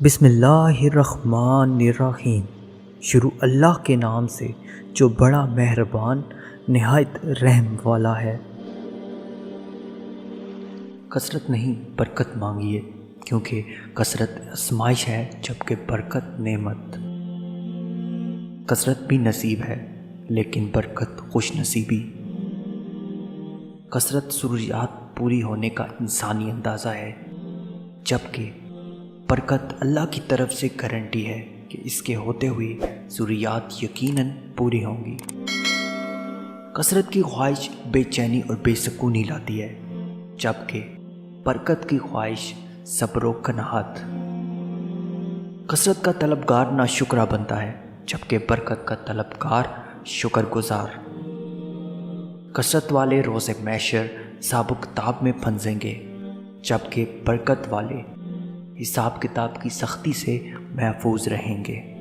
بسم اللہ الرحمن الرحیم۔ شروع اللہ کے نام سے جو بڑا مہربان نہایت رحم والا ہے۔ کثرت نہیں برکت مانگیے، کیونکہ کثرت آزمائش ہے جبکہ برکت نعمت۔ کثرت بھی نصیب ہے لیکن برکت خوش نصیبی۔ کثرت ضروریات پوری ہونے کا انسانی اندازہ ہے، جبکہ برکت اللہ کی طرف سے گارنٹی ہے کہ اس کے ہوتے ہوئے ضروریات یقیناً پوری ہوں گی۔ کثرت کی خواہش بے چینی اور بے سکونی لاتی ہے، جبکہ برکت کی خواہش صبر و قناعت۔ کثرت کا طلبگار ناشکرا بنتا ہے، جبکہ برکت کا طلبگار شکر گزار۔ کثرت والے روز محشر حساب و کتاب میں پھنسیں گے، جبکہ برکت والے حساب کتاب کی سختی سے محفوظ رہیں گے۔